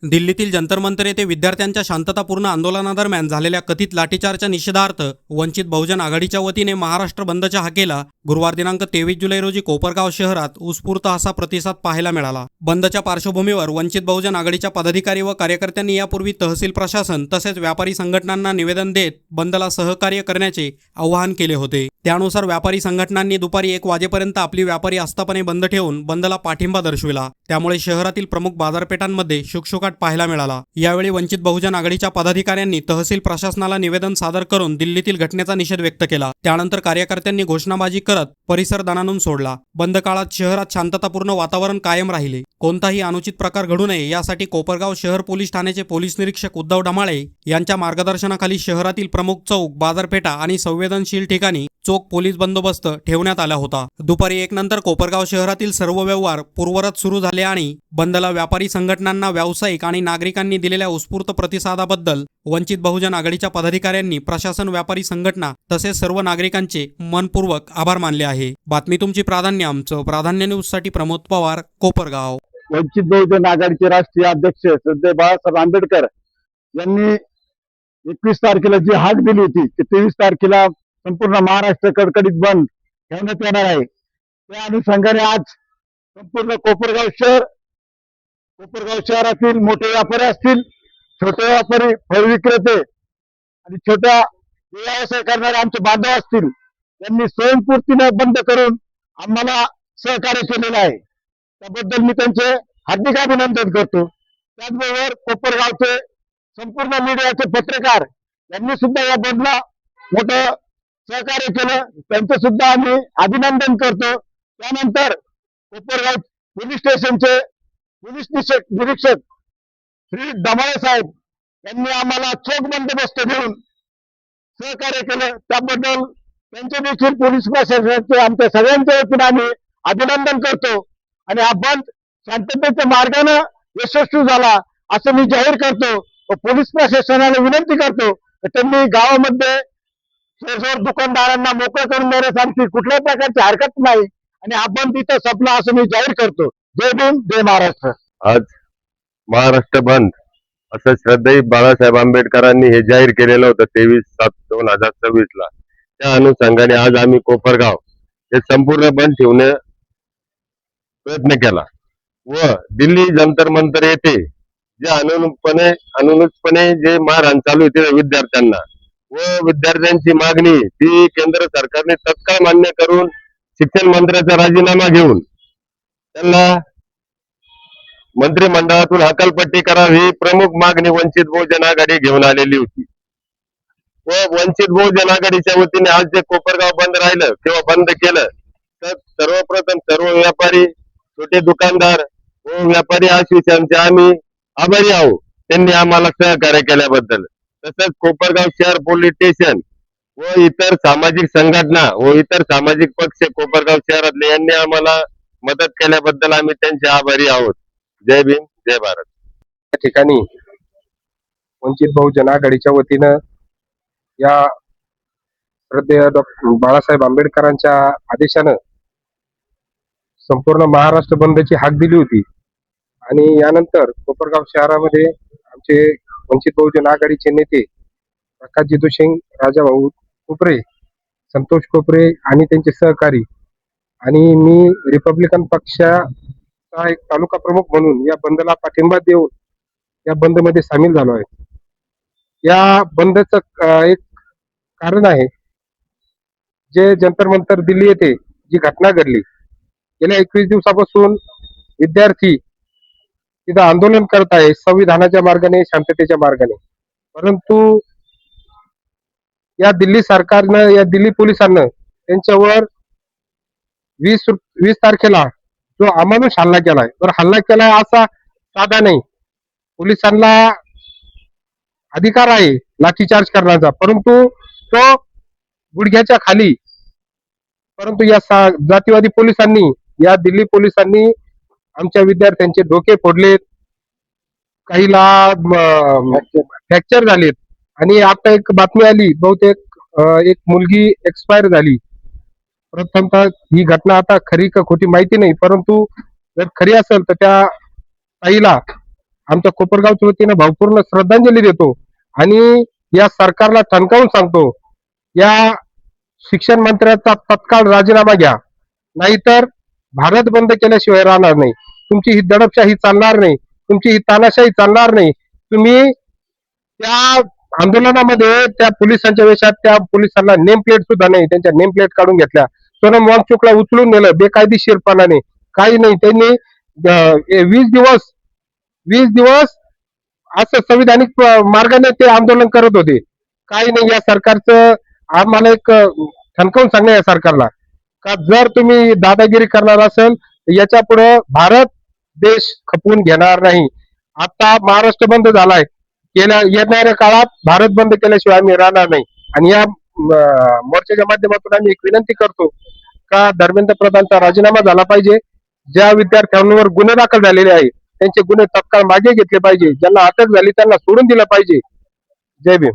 दिल्लीतील जंतर मंतर येथे विद्यार्थ्यांच्या शांततापूर्ण आंदोलनादरम्यान झालेल्या कथित लाठीचार्जच्या निषेधार्थ वंचित बहुजन आघाडीच्या वतीने महाराष्ट्र बंदच्या हाकेला गुरुवार दिनांक 23 जुलै रोजी कोपरगाव शहरात उत्स्फूर्त असा प्रतिसाद पाहायला मिळाला। बंदच्या पार्श्वभूमीवर वंचित बहुजन आघाडीच्या पदाधिकारी व कार्यकर्त्यांनी यापूर्वी तहसील प्रशासन तसेच व्यापारी संघटनांना निवेदन देत बंदला सहकार्य करण्याचे आवाहन केले होते। त्यानुसार व्यापारी संघटनांनी दुपारी 1 वाजेपर्यंत आपली व्यापारी आस्थापने बंद ठेवून बंदला पाठिंबा दर्शविला। त्यामुळे शहरातील प्रमुख बाजारपेठांमध्ये शुकशुकाट पाहायला मिळाला। यावेळी वंचित बहुजन आघाडीच्या पदाधिकाऱ्यांनी तहसील प्रशासनाला निवेदन सादर करून दिल्लीतील घटनेचा निषेध व्यक्त केला। त्यानंतर कार्यकर्त्यांनी घोषणाबाजी करत परिसर दणाणून सोडला। बंद काळात शहरात शांततापूर्ण वातावरण कायम राहिले। कोणताही अनुचित प्रकार घडू नये यासाठी कोपरगाव शहर पोलीस ठाण्याचे पोलीस निरीक्षक उद्धव डमाळे यांच्या मार्गदर्शनाखाली शहरातील प्रमुख चौक, बाजारपेठा आणि संवेदनशील ठिकाणी चोख पोलीस बंदोबस्त ठेवण्यात आला होता। दुपारी 1 नंतर कोपरगाव शहरातील सर्व व्यवहार पूर्ववत सुरू झाले आणि बंदला व्यापारी संघटनांना, व्यावसायिक आणि नागरिकांनी दिलेल्या उत्स्फूर्त प्रतिसादाबद्दल वंचित बहुजन आघाडीच्या पदाधिकाऱ्यांनी प्रशासन, व्यापारी संघटना तसेच सर्व नागरिकांचे मनपूर्वक आभार मानले आहे। बातमी तुमची प्राधान्य आमचं। प्राधान्य न्यूजसाठी प्रमोद पवार, कोपरगाव। वंचित बहुजन आघाडीचे राष्ट्रीय अध्यक्ष श्रद्धेय बाळासाहेब आंबेडकर यांनी 21 तारखेला जी हाक दिली होती की 23 तारखेला संपूर्ण महाराष्ट्र कडकडीत बंद ठेवण्यात येणार आहे, त्या अनुषंगाने आज संपूर्ण कोपरगाव शहरातील मोठे व्यापारी असतील, छोटे व्यापारी, फळ विक्रेते आणि छोट्या व्यवसाय करणारे आमचे बांधव असतील, त्यांनी स्वयंस्फूर्तीने बंद करून आम्हाला सहकार्य केलेलं आहे। त्याबद्दल मी त्यांचे हार्दिक अभिनंदन करतो। त्याचबरोबर कोपरगावचे संपूर्ण मीडियाचे पत्रकार यांनी सुद्धा या बंदला मोठं सहकार्य केलं, त्यांचं सुद्धा आम्ही अभिनंदन करतो। त्यानंतर कोपरगाव पोलीस स्टेशनचे पोलीस निरीक्षक श्री डमाळे साहेब यांनी आम्हाला चोख बंदोबस्त देऊन सहकार्य केलं, त्याबद्दल त्यांचे देखील पोलीस प्रशासनाचे आमच्या सगळ्यांच्या वतीने आम्ही अभिनंदन करतो। आणि हा बंद शांततेच्या मार्गाने यशस्वी झाला असं मी जाहीर करतो व पोलीस प्रशासनाला विनंती करतो की त्यांनी गावामध्ये शेजारी दुकानदारांना मोकळं करून देण्यास आमची कुठल्याही प्रकारची हरकत नाही आणि हा बंद इथं संपला असं मी जाहीर करतो। जय भीम, जय महाराष्ट्र। आज महाराष्ट्र बंद असं श्रद्धेय बाळासाहेब आंबेडकरांनी हे जाहीर केलेलं होतं 23/7/2026 ला। त्या अनुषंगाने आज आम्ही कोपरगाव हे संपूर्ण बंद ठेवण्याचा प्रयत्न केला व दिल्ली जंतर मंतर येथे जे अनुचितपणे जे मारहाण चालू होते विद्यार्थ्यांना व विद्यार्थ्यांची मागणी ती केंद्र सरकारने तत्काळ मान्य करून शिक्षण मंत्र्याचा राजीनामा घेऊन त्यांना मंत्रिमंडळातून हकालपट्टी करावी ही प्रमुख मागणी वंचित बहुजन आघाडी घेऊन आलेली होती व वंचित बहुजन आघाडीच्या वतीने आज जे कोपरगाव बंद राहिलं किंवा बंद केलं तर सर्वप्रथम सर्व व्यापारी, छोटे दुकानदार व व्यापारी असोसिएशनचे आम्ही आभारी आहोत, त्यांनी आम्हाला सहकार्य केल्याबद्दल। तसंच कोपरगाव शहर पोलीस स्टेशन व इतर सामाजिक संघटना व इतर सामाजिक पक्ष कोपरगाव शहरातले यांनी आम्हाला मदत केल्याबद्दल आम्ही त्यांचे आभारी आहोत। जय भीम, जय भारत। या ठिकाणी वंचित बहुजन आघाडीच्या वतीनं या श्रद्धेय बाळासाहेब आंबेडकरांच्या आदेशानं संपूर्ण महाराष्ट्र बंदची हाक दिली होती आणि यानंतर कोपरगाव शहरामध्ये आमचे वंचित बहुजन आघाडीचे नेते प्रकाश जितू सिंग, राजाभाऊ कोपरे, संतोष कोपरे आणि त्यांचे सहकारी आणि मी रिपब्लिकन पक्षाचा एक तालुका प्रमुख म्हणून या बंदला पाठिंबा देऊन या बंदमध्ये सामील झालो आहे। या बंदचं एक कारण आहे, जे जंतर मंतर दिल्ली येथे जी घटना घडली, गेल्या 21 दिवसापासून विद्यार्थी तिथं आंदोलन करत आहे संविधानाच्या मार्गाने, शांततेच्या मार्गाने, परंतु या दिल्ली सरकारनं, या दिल्ली पोलिसांना त्यांच्यावर 20 तारखेला जो अमानुष हल्ला केलाय, तर हल्ला केलाय असा साधा नाही, पोलिसांना अधिकार आहे लाठीचार्ज करण्याचा, परंतु तो गुडघ्याच्या खाली। परंतु या जातीवादी पोलिसांनी, या दिल्ली पोलिसांनी आमच्या विद्यार्थ्यांचे डोके फोडलेत, काहीला फ्रॅक्चर झालेत आणि आता एक बातमी आली बहुतेक एक मुलगी एक्सपायर झाली। प्रथमतः ही घटना आता खरी का खोटी माहिती नाही, परंतु जर खरी असेल तर त्या ताईला आमच्या कोपरगावच्या वतीने भावपूर्ण श्रद्धांजली देतो आणि या सरकारला ठणकावून सांगतो, या शिक्षण मंत्र्याचा तत्काळ राजीनामा घ्या, नाहीतर भारत बंद केल्याशिवाय राहणार नाही. तुमची ही दडपशाही चालणार नाही, तुमची ही तानाशाही चालणार नाही. तुम्ही त्या आंदोलनामध्ये त्या पोलिसांच्या वेशात त्या पोलिसांना नेम प्लेट सुद्धा नाही, त्यांच्या नेम प्लेट काढून घेतल्या. सोनम वांगचुकला उचलून नेलं बेकायदेशीरपणाने. काही नाही, त्यांनी 20 दिवस असं संविधानिक मार्गाने ते आंदोलन करत होते. काही नाही, या सरकारचं आम्हाला एक ठणकावून सांगणं या सरकारला का जर तुम्ही दादागिरी करणार असेल तर याच्या पुढे भारत देश खपवून घेणार नाही. आता महाराष्ट्र बंद झालाय, येणाऱ्या काळात भारत बंद केल्याशिवाय आम्ही राहणार नाही. आणि या मोर्चाच्या माध्यमातून आम्ही एक विनंती करतो का धर्मेंद्र प्रधानचा राजीनामा झाला पाहिजे. ज्या विद्यार्थ्यांवर गुन्हे दाखल झालेले आहे त्यांचे गुन्हे तत्काळ मागे घेतले पाहिजे. ज्यांना अटक झाली त्यांना सोडून दिलं पाहिजे. जय भीम.